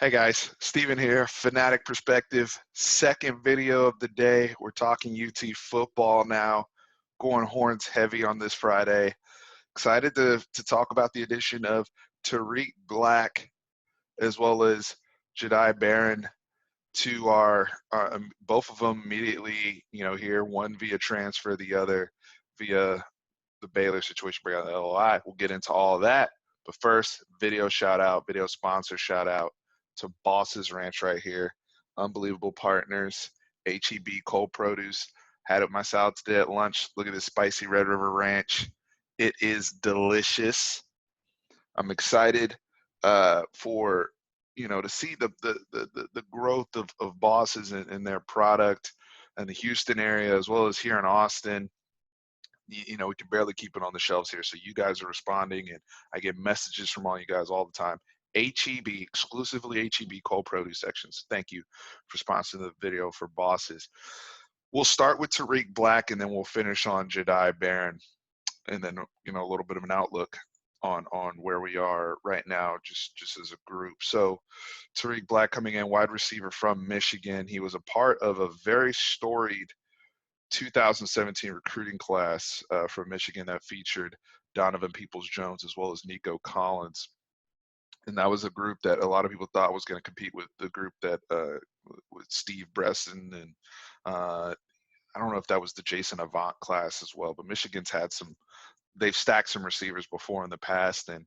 Hey guys, Steven here, Fanatic Perspective, second video of the day. We're talking UT football now, going horns heavy on this Friday. Excited to talk about the addition of Tariq Black as well as Jedi Baron to our, both of them immediately, here, one via transfer, the other via the Baylor situation, bring out the LOI. We'll get into all of that. But first, video shout out, video sponsor shout out to Boss's Ranch right here. Unbelievable partners. HEB Cold Produce. Had it myself today at lunch. Look at this spicy Red River Ranch. It is delicious. I'm excited for to see the growth of Bosses and their product in the Houston area as well as here in Austin. We can barely keep it on the shelves here. So you guys are responding, and I get messages from all you guys all the time. HEB, exclusively HEB cold produce sections. Thank you for sponsoring the video for Bosses. We'll start with Tariq Black, and then we'll finish on Jedi Baron, and then a little bit of an outlook on where we are right now, just as a group. So Tariq Black coming in, wide receiver from Michigan. He was a part of a very storied 2017 recruiting class from Michigan that featured Donovan Peoples-Jones as well as Nico Collins. And that was a group that a lot of people thought was going to compete with the group that with Steve Bresson and I don't know if that was the Jason Avant class as well, but Michigan's had they've stacked some receivers before in the past, and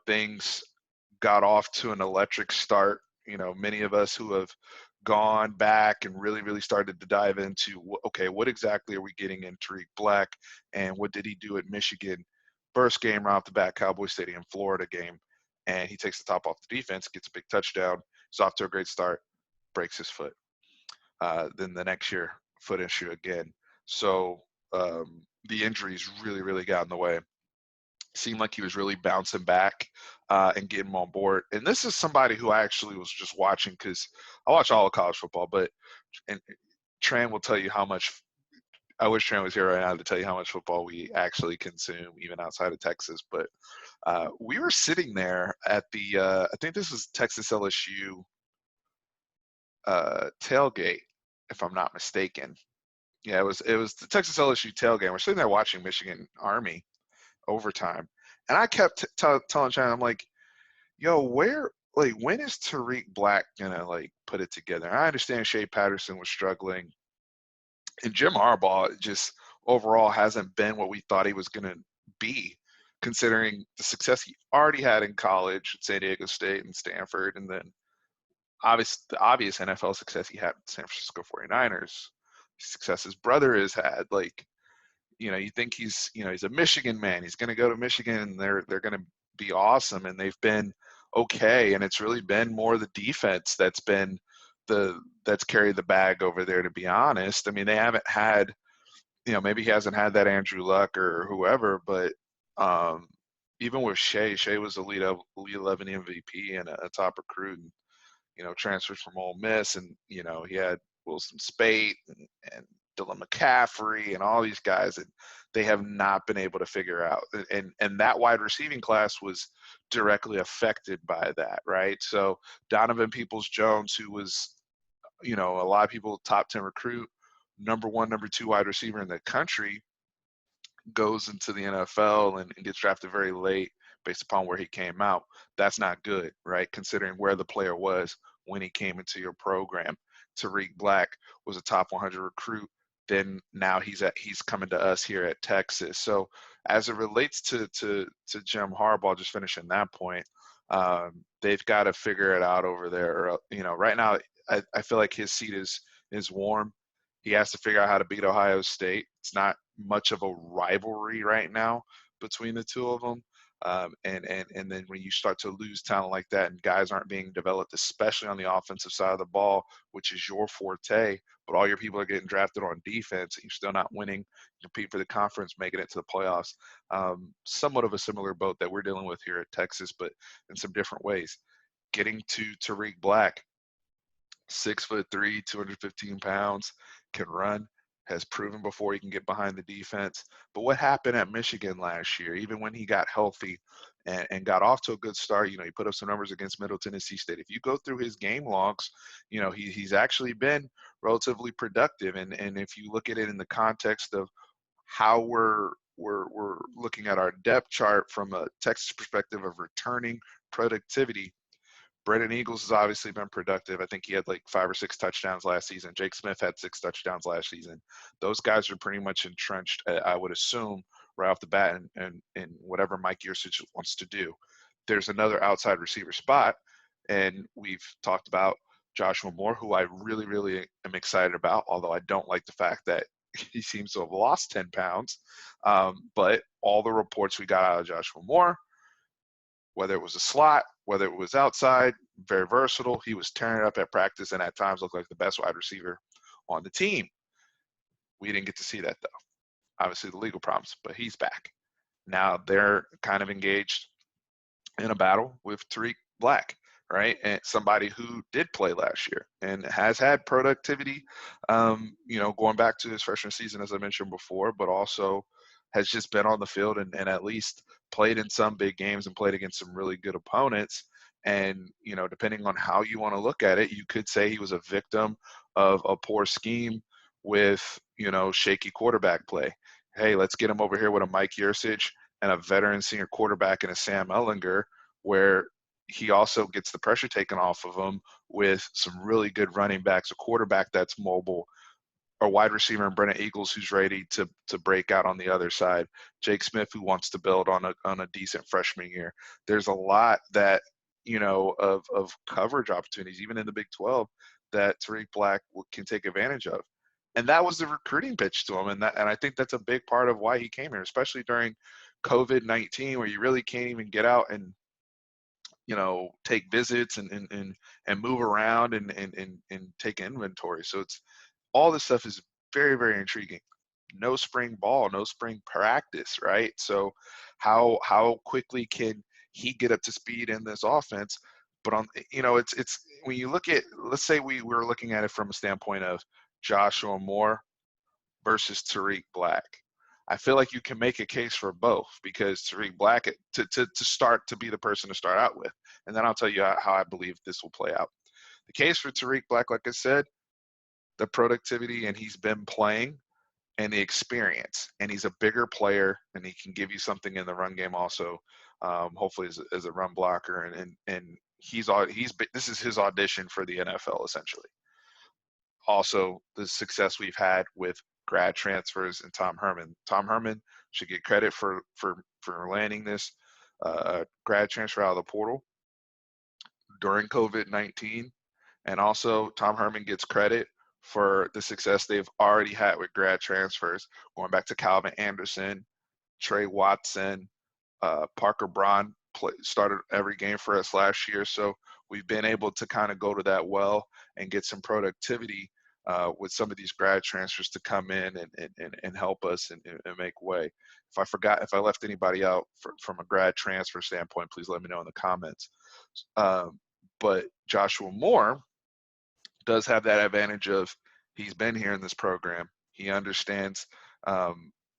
things got off to an electric start. Many of us who have gone back and really started to dive into, okay, what exactly are we getting in Tariq Black, and what did he do at Michigan? First game right off the bat, Cowboy Stadium, Florida game, and he takes the top off the defense, gets a big touchdown. He's off to a great start, breaks his foot. Then the next year, foot issue again. So the injuries really got in the way. Seemed like he was really bouncing back and getting him on board. And this is somebody who I actually was just watching because I watch all of college football, and Tran will tell you how much. I wish Tran was here right now to tell you how much football we actually consume, even outside of Texas. But we were sitting there at the, I think this was Texas LSU tailgate, if I'm not mistaken. Yeah, it was the Texas LSU tailgate. We're sitting there watching Michigan Army overtime, and I kept telling Tran, I'm like, yo, when is Tariq Black gonna put it together? I understand Shea Patterson was struggling, and Jim Harbaugh just overall hasn't been what we thought he was gonna be, considering the success he already had in college at San Diego State and Stanford, and then the obvious NFL success he had at San Francisco 49ers, success his brother has had. You think he's a Michigan man. He's going to go to Michigan, and they're going to be awesome, and they've been okay. And it's really been more the defense that's carried the bag over there. To be honest, I mean, they haven't had, maybe he hasn't had that Andrew Luck or whoever, but even with Shea was a Elite 11 MVP and a top recruit, and transfers from Ole Miss, and he had Wilson Spate and Dylan McCaffrey and all these guys, and they have not been able to figure out. And that wide receiving class was directly affected by that, right? So Donovan Peoples-Jones, who was, a lot of people top 10 recruit, number 1, number 2 wide receiver in the country, goes into the NFL and gets drafted very late based upon where he came out. That's not good, right? Considering where the player was when he came into your program. Tariq Black was a top 100 recruit. Then now he's coming to us here at Texas. So as it relates to Jim Harbaugh, just finishing that point, they've got to figure it out over there. Right now I feel like his seat is warm. He has to figure out how to beat Ohio State. It's not much of a rivalry right now between the two of them. And then when you start to lose talent like that and guys aren't being developed, especially on the offensive side of the ball, which is your forte, but all your people are getting drafted on defense and you're still not winning, compete for the conference, making it to the playoffs. Somewhat of a similar boat that we're dealing with here at Texas, but in some different ways. Getting to Tariq Black, 6'3", 215 pounds, can run, has proven before he can get behind the defense. But what happened at Michigan last year, even when he got healthy and got off to a good start, he put up some numbers against Middle Tennessee State. If you go through his game logs, he's actually been relatively productive. And if you look at it in the context of how we're looking at our depth chart from a Texas perspective of returning productivity, Brennan Eagles has obviously been productive. I think he had like 5 or 6 touchdowns last season. Jake Smith had 6 touchdowns last season. Those guys are pretty much entrenched, I would assume, right off the bat in whatever Mike Yurcich wants to do. There's another outside receiver spot, and we've talked about Joshua Moore, who I really, really am excited about, although I don't like the fact that he seems to have lost 10 pounds. But all the reports we got out of Joshua Moore, whether it was a slot, whether it was outside, very versatile. He was tearing it up at practice and at times looked like the best wide receiver on the team. We didn't get to see that, though. Obviously, the legal problems, but he's back. Now they're kind of engaged in a battle with Tariq Black, right? And somebody who did play last year and has had productivity, going back to his freshman season, as I mentioned before, but also has just been on the field and at least played in some big games and played against some really good opponents. And, depending on how you want to look at it, you could say he was a victim of a poor scheme with, shaky quarterback play. Hey, let's get him over here with a Mike Yurcich and a veteran senior quarterback and a Sam Ellinger, where he also gets the pressure taken off of him with some really good running backs, a quarterback that's mobile, a wide receiver in Brennan Eagles who's ready to break out on the other side, Jake Smith who wants to build on a decent freshman year. There's a lot that, of coverage opportunities, even in the Big 12, that Tariq Black can take advantage of. And that was the recruiting pitch to him. And I think that's a big part of why he came here, especially during COVID-19, where you really can't even get out and, take visits and move around and take inventory. So it's all this stuff is very, very intriguing. No spring ball, no spring practice, right? So how quickly can he get up to speed in this offense? But it's when you look at, let's say we were looking at it from a standpoint of Joshua Moore versus Tariq Black. I feel like you can make a case for both because Tariq Black to start to be the person to start out with. And then I'll tell you how I believe this will play out. The case for Tariq Black, like I said, the productivity, and he's been playing, and the experience, and he's a bigger player, and he can give you something in the run game also, hopefully as a run blocker, and this is his audition for the NFL essentially. Also, the success we've had with grad transfers and Tom Herman. Tom Herman should get credit for landing this grad transfer out of the portal during COVID-19. And also, Tom Herman gets credit for the success they've already had with grad transfers, going back to Calvin Anderson, Trey Watson, Parker Braun started every game for us last year. So we've been able to kind of go to that well and get some productivity with some of these grad transfers to come in and help us and make way. If I left anybody out from a grad transfer standpoint, please let me know in the comments. But Joshua Moore does have that advantage of he's been here in this program. He understands the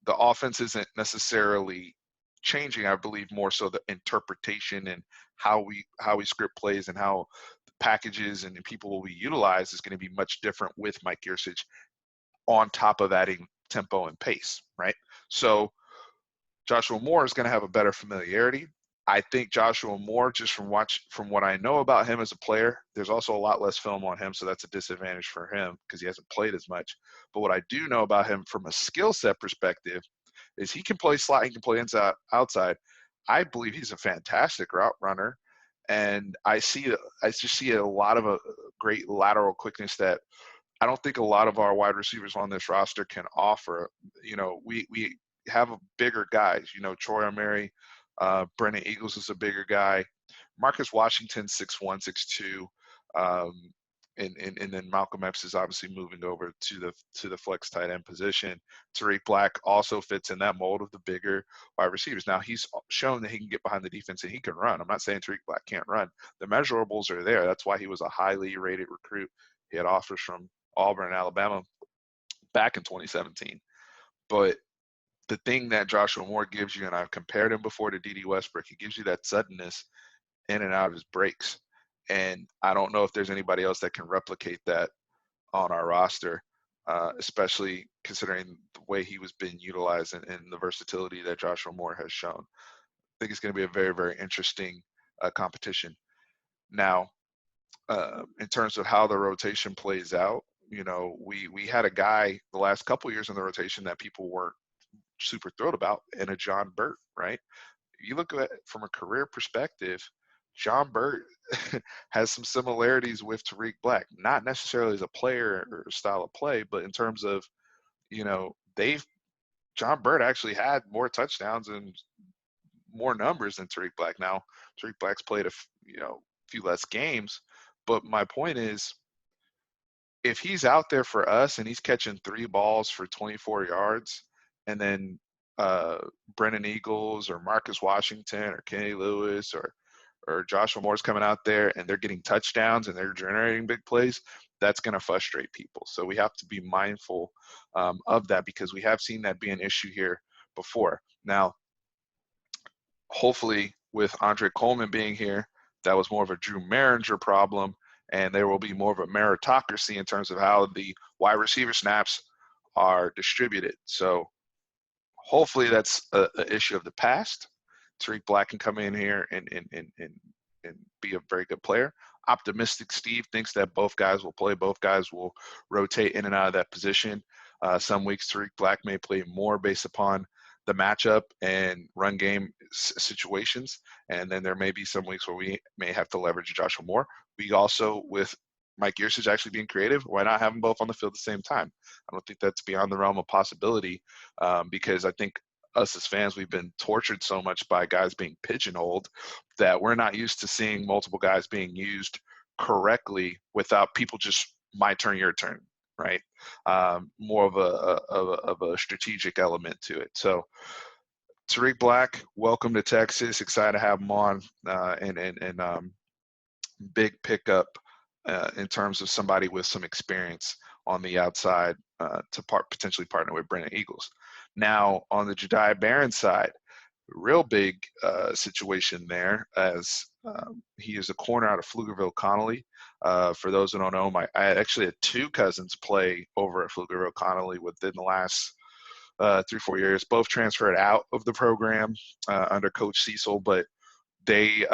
offense isn't necessarily changing. I believe more so the interpretation and how we script plays and how packages and people will be utilized is going to be much different with Mike Yurcich on top of adding tempo and pace, right? So Joshua Moore is going to have a better familiarity. I think Joshua Moore, just from what I know about him as a player, there's also a lot less film on him, so that's a disadvantage for him because he hasn't played as much. But what I do know about him from a skill set perspective is he can play slot, he can play inside, outside. I believe he's a fantastic route runner, and I just see a lot of a great lateral quickness that I don't think a lot of our wide receivers on this roster can offer. We have bigger guys. Troy Ameri, Brennan Eagles is a bigger guy. Marcus Washington, 6'1", 6'2", and then Malcolm Epps is obviously moving over to the flex tight end position. Tariq Black also fits in that mold of the bigger wide receivers. Now he's shown that he can get behind the defense and he can run. I'm not saying Tariq Black can't run. The measurables are there. That's why he was a highly rated recruit. He had offers from Auburn and Alabama. back in 2017. But the thing that Joshua Moore gives you, and I've compared him before to D.D. Westbrook, he gives you that suddenness in and out of his breaks. And I don't know if there's anybody else that can replicate that on our roster, especially considering the way he was being utilized and the versatility that Joshua Moore has shown. I think it's going to be a very, very interesting competition. Now, in terms of how the rotation plays out, you know, we had a guy the last couple years in the rotation that people weren't super thrilled about, and a John Burt, right? You look at it from a career perspective, John Burt has some similarities with Tariq Black, not necessarily as a player or style of play, but in terms of, you know, John Burt actually had more touchdowns and more numbers than Tariq Black. Now, Tariq Black's played a few less games, but my point is, if he's out there for us and he's catching 3 balls for 24 yards, and then Brennan Eagles or Marcus Washington or Kenny Lewis or Joshua Moore's coming out there and they're getting touchdowns and they're generating big plays, that's going to frustrate people. So we have to be mindful of that, because we have seen that be an issue here before. Now, hopefully with Andre Coleman being here, that was more of a Drew Maringer problem, and there will be more of a meritocracy in terms of how the wide receiver snaps are distributed. So hopefully that's an issue of the past. Tariq Black can come in here and be a very good player. Optimistic Steve thinks that both guys will play. Both guys will rotate in and out of that position. Some weeks Tariq Black may play more based upon the matchup and run game situations. And then there may be some weeks where we may have to leverage Joshua Moore. We also, with Mike Yurcich actually being creative, why not have them both on the field at the same time? I don't think that's beyond the realm of possibility, because I think us as fans, we've been tortured so much by guys being pigeonholed that we're not used to seeing multiple guys being used correctly without people just my turn, your turn, right? More of a strategic element to it. So Tariq Black, welcome to Texas. Excited to have him on, and big pickup in terms of somebody with some experience on the outside to potentially partner with Brennan Eagles. Now, on the Jahdae Baron side, real big situation there, as he is a corner out of Pflugerville Connolly. For those who don't know, I actually had 2 cousins play over at Pflugerville Connolly within the last 3-4 years. Both transferred out of the program under Coach Cecil, but they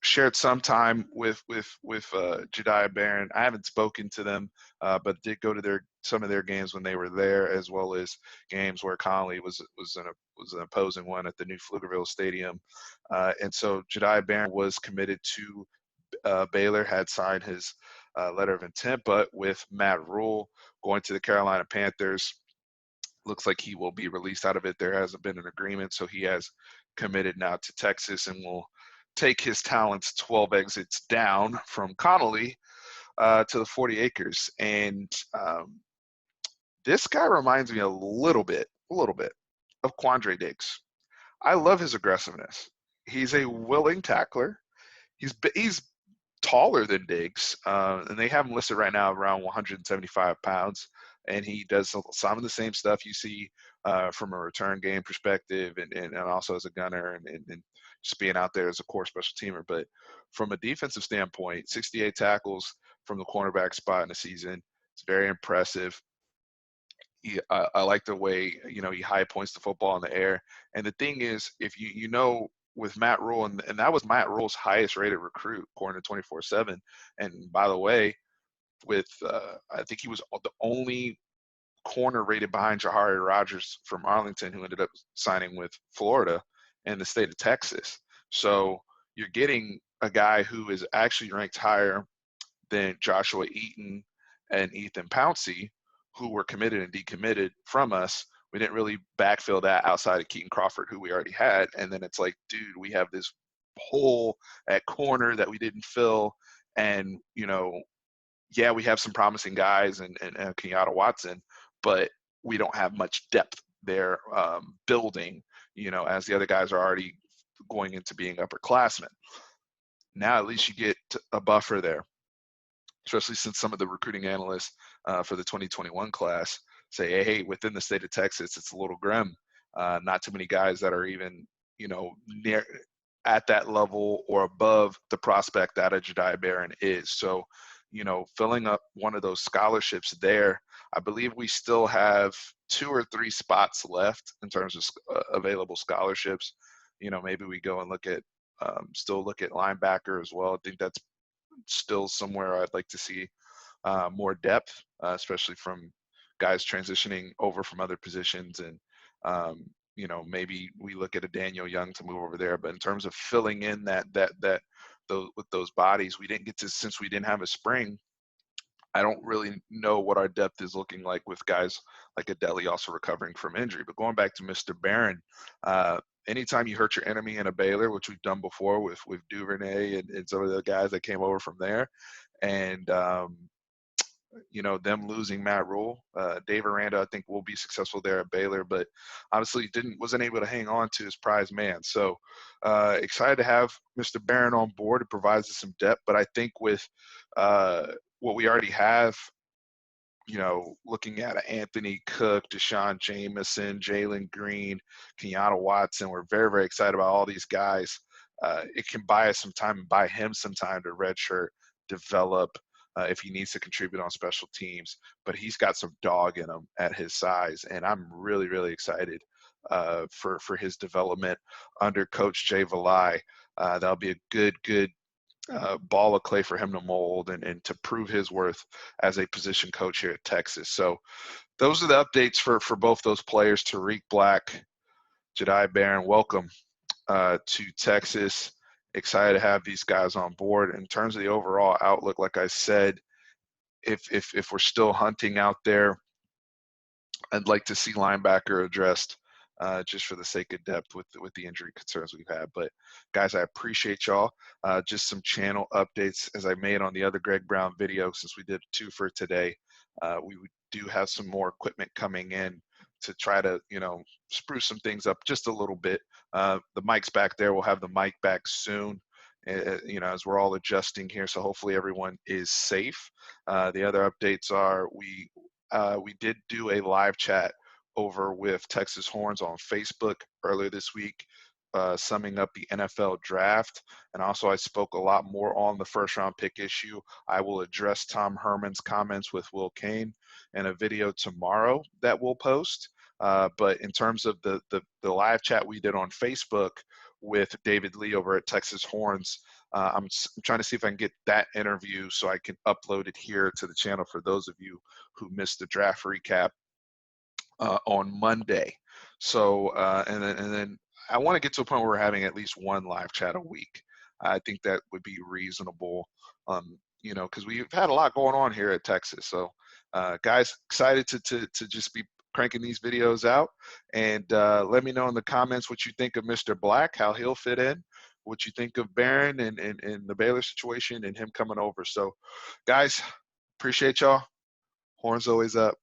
shared some time with Jahdae Baron. I haven't spoken to them, but did go to some of their games when they were there, as well as games where Connolly was an opposing one at the new Pflugerville Stadium. And so Jahdae Baron was committed to Baylor, had signed his letter of intent, but with Matt Rule going to the Carolina Panthers, looks like he will be released out of it. There hasn't been an agreement, so he has committed now to Texas and will take his talents 12 exits down from Connolly to the 40 acres. And this guy reminds me a little bit of Quandre Diggs. I love his aggressiveness. He's a willing tackler. He's taller than Diggs, and they have him listed right now around 175 pounds. And he does some of the same stuff you see from a return game perspective, and also as a gunner and just being out there as a core special teamer. But from a defensive standpoint, 68 tackles from the cornerback spot in the season. It's very impressive. I like the way, he high points the football in the air. And the thing is, if with Matt Rule, and that was Matt Rule's highest rated recruit, according to 24/7. And by the way, I think he was the only corner rated behind Jahari Rogers from Arlington, who ended up signing with Florida and the state of Texas. So you're getting a guy who is actually ranked higher than Joshua Eaton and Ethan Pouncey, who were committed and decommitted from us. We didn't really backfill that outside of Keaton Crawford, who we already had. And then it's like, dude, we have this hole at corner that we didn't fill. And, yeah, we have some promising guys and Kenyatta Watson, but we don't have much depth there building, as the other guys are already going into being upperclassmen. Now at least you get a buffer there, especially since some of the recruiting analysts for the 2021 class. Say, hey, within the state of Texas, it's a little grim. Not too many guys that are even, near at that level or above the prospect that a Jedi Baron is. So, filling up one of those scholarships there, I believe we still have 2 or 3 spots left in terms of available scholarships. Maybe we go and still look at linebacker as well. I think that's still somewhere I'd like to see more depth, especially from guys transitioning over from other positions. And, maybe we look at a Daniel Young to move over there. But in terms of filling in with those bodies, we didn't get to, since we didn't have a spring. I don't really know what our depth is looking like with guys like Adeli also recovering from injury. But going back to Mr. Barron, anytime you hurt your enemy in a Baylor, which we've done before with Duvernay and some of the guys that came over from there, and them losing Matt Rule, Dave Aranda, I think will be successful there at Baylor, but obviously wasn't able to hang on to his prize man. So excited to have Mr. Barron on board. It provides us some depth, but I think with what we already have, looking at Anthony Cook, Deshaun Jameson, Jalen Green, Kenyatta Watson, we're very, very excited about all these guys. It can buy us some time and buy him some time to redshirt, develop, if he needs to contribute on special teams. But he's got some dog in him at his size, and I'm really, really excited for his development under Coach Jay Valai. That'll be a good ball of clay for him to mold and to prove his worth as a position coach here at Texas. So those are the updates for both those players. Tariq Black, Jedi Baron, welcome to Texas. Excited to have these guys on board. In terms of the overall outlook, like I said, if we're still hunting out there, I'd like to see linebacker addressed just for the sake of depth with the injury concerns we've had. But guys, I appreciate y'all. Just some channel updates as I made on the other Greg Brown video, since we did 2 for today. We do have some more equipment coming in to try to, spruce some things up just a little bit. The mic's back there. We'll have the mic back soon, as we're all adjusting here. So hopefully everyone is safe. The other updates are we did do a live chat over with Texas Horns on Facebook earlier this week, summing up the NFL draft. And also I spoke a lot more on the first round pick issue. I will address Tom Herman's comments with Will Kane in a video tomorrow that we'll post. But in terms of the live chat we did on Facebook with David Lee over at Texas Horns, I'm trying to see if I can get that interview so I can upload it here to the channel for those of you who missed the draft recap on Monday. So and then I want to get to a point where we're having at least one live chat a week. I think that would be reasonable, because we've had a lot going on here at Texas. So guys, excited to just be cranking these videos out. And let me know in the comments what you think of Mr. Black, how he'll fit in, what you think of Barron and the Baylor situation and him coming over. So guys, appreciate y'all. Horns always up.